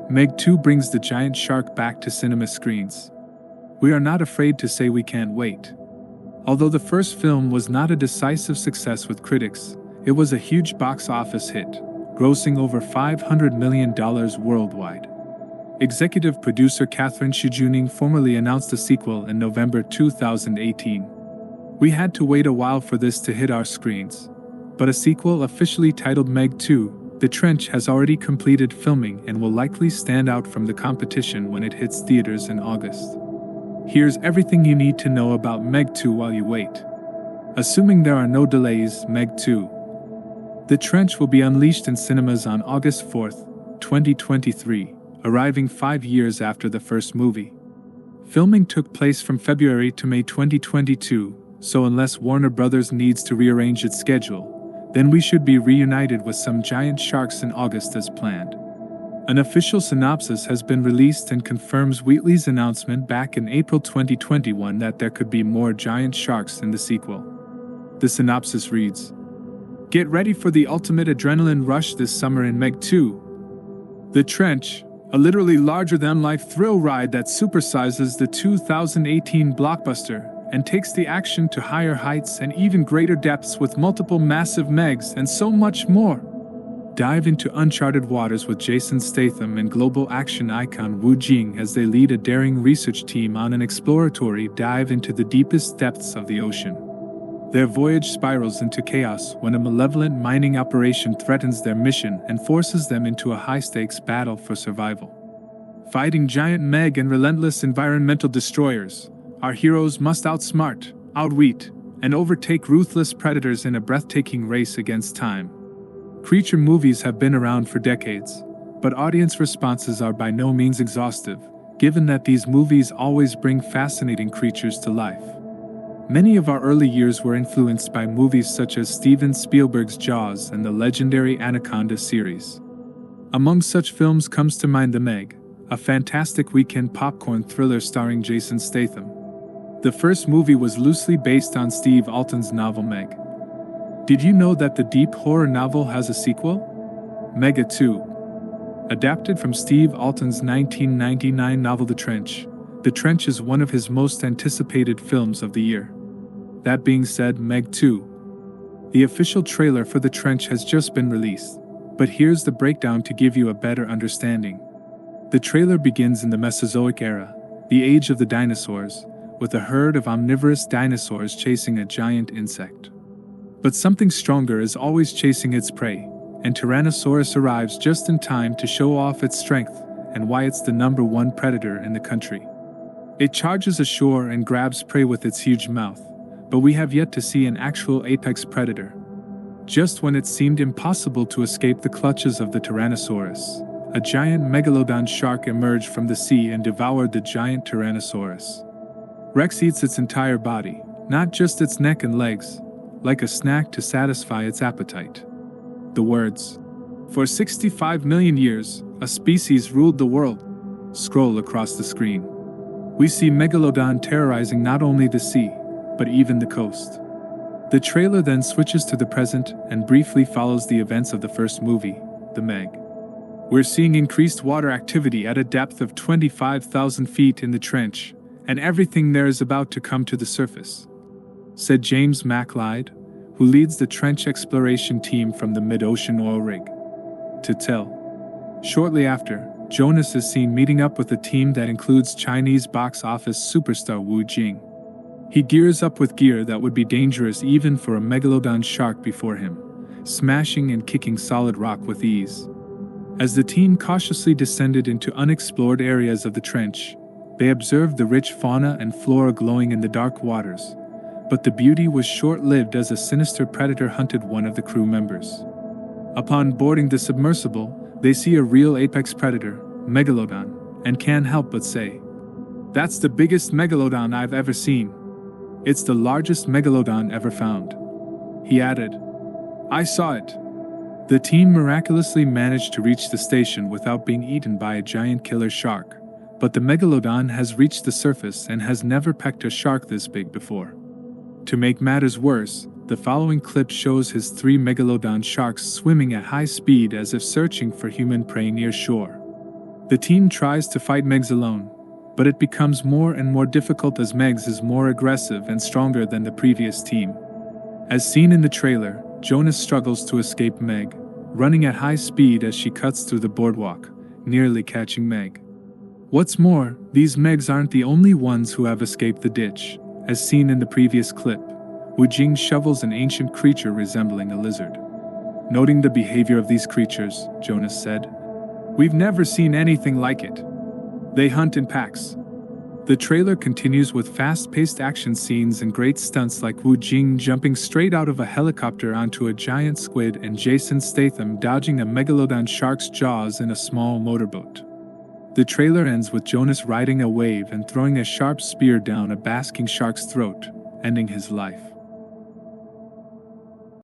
Meg 2 brings the giant shark back to cinema screens. We are not afraid to say we can't wait. Although the first film was not a decisive success with critics, it was a huge box office hit, grossing over $500 million worldwide. Executive producer Catherine Shijuning formally announced a sequel in November 2018. We had to wait a while for this to hit our screens, but a sequel officially titled Meg 2: The Trench has already completed filming and will likely stand out from the competition when it hits theaters in August. Here's everything you need to know about Meg 2 while you wait. Assuming there are no delays, Meg 2: The Trench will be unleashed in cinemas on August 4, 2023, arriving 5 years after the first movie. Filming took place from February to May 2022, so unless Warner Bros. Needs to rearrange its schedule, then we should be reunited with some giant sharks in August as planned. An official synopsis has been released and confirms Wheatley's announcement back in April 2021 that there could be more giant sharks in the sequel. The synopsis reads, "Get ready for the ultimate adrenaline rush this summer in Meg 2. The Trench, a literally larger-than-life thrill ride that supersizes the 2018 blockbuster and takes the action to higher heights and even greater depths with multiple massive Megs and so much more." Dive into uncharted waters with Jason Statham and global action icon Wu Jing as they lead a daring research team on an exploratory dive into the deepest depths of the ocean. Their voyage spirals into chaos when a malevolent mining operation threatens their mission and forces them into a high-stakes battle for survival. Fighting giant Meg and relentless environmental destroyers, our heroes must outsmart, outwit, and overtake ruthless predators in a breathtaking race against time. Creature movies have been around for decades, but audience responses are by no means exhaustive, given that these movies always bring fascinating creatures to life. Many of our early years were influenced by movies such as Steven Spielberg's Jaws and the legendary Anaconda series. Among such films comes to mind The Meg, a fantastic weekend popcorn thriller starring Jason Statham. The first movie was loosely based on Steve Alten's novel Meg. Did you know that the deep horror novel has a sequel? Meg 2. Adapted from Steve Alten's 1999 novel The Trench, The Trench is one of his most anticipated films of the year. That being said, Meg 2. The official trailer for The Trench has just been released, but here's the breakdown to give you a better understanding. The trailer begins in the Mesozoic era, the age of the dinosaurs, with a herd of omnivorous dinosaurs chasing a giant insect. But something stronger is always chasing its prey, and Tyrannosaurus arrives just in time to show off its strength and why it's the #1 predator in the country. It charges ashore and grabs prey with its huge mouth, but we have yet to see an actual apex predator. Just when it seemed impossible to escape the clutches of the Tyrannosaurus, a giant megalodon shark emerged from the sea and devoured the giant Tyrannosaurus. Rex eats its entire body, not just its neck and legs, like a snack to satisfy its appetite. The words, "For 65 million years, a species ruled the world," scroll across the screen. We see Megalodon terrorizing not only the sea, but even the coast. The trailer then switches to the present and briefly follows the events of the first movie, The Meg. We're seeing increased water activity at a depth of 25,000 feet in the trench, and everything there is about to come to the surface, said James MacLeod, who leads the trench exploration team from the mid-ocean oil rig. To tell. Shortly after, Jonas is seen meeting up with a team that includes Chinese box office superstar Wu Jing. He gears up with gear that would be dangerous even for a megalodon shark before him, smashing and kicking solid rock with ease. As the team cautiously descended into unexplored areas of the trench, they observed the rich fauna and flora glowing in the dark waters. But the beauty was short-lived as a sinister predator hunted one of the crew members. Upon boarding the submersible, they see a real apex predator, Megalodon, and can't help but say, "That's the biggest Megalodon I've ever seen. It's the largest Megalodon ever found." He added, "I saw it." The team miraculously managed to reach the station without being eaten by a giant killer shark, but the Megalodon has reached the surface and has never pecked a shark this big before. To make matters worse, the following clip shows his 3 megalodon sharks swimming at high speed as if searching for human prey near shore. The team tries to fight Megs alone, but it becomes more and more difficult as Megs is more aggressive and stronger than the previous team. As seen in the trailer, Jonas struggles to escape Meg, running at high speed as she cuts through the boardwalk, nearly catching Meg. What's more, these Megs aren't the only ones who have escaped the ditch. As seen in the previous clip, Wu Jing shovels an ancient creature resembling a lizard. Noting the behavior of these creatures, Jonas said, "We've never seen anything like it. They hunt in packs." The trailer continues with fast-paced action scenes and great stunts like Wu Jing jumping straight out of a helicopter onto a giant squid and Jason Statham dodging a megalodon shark's jaws in a small motorboat. The trailer ends with Jonas riding a wave and throwing a sharp spear down a basking shark's throat, ending his life.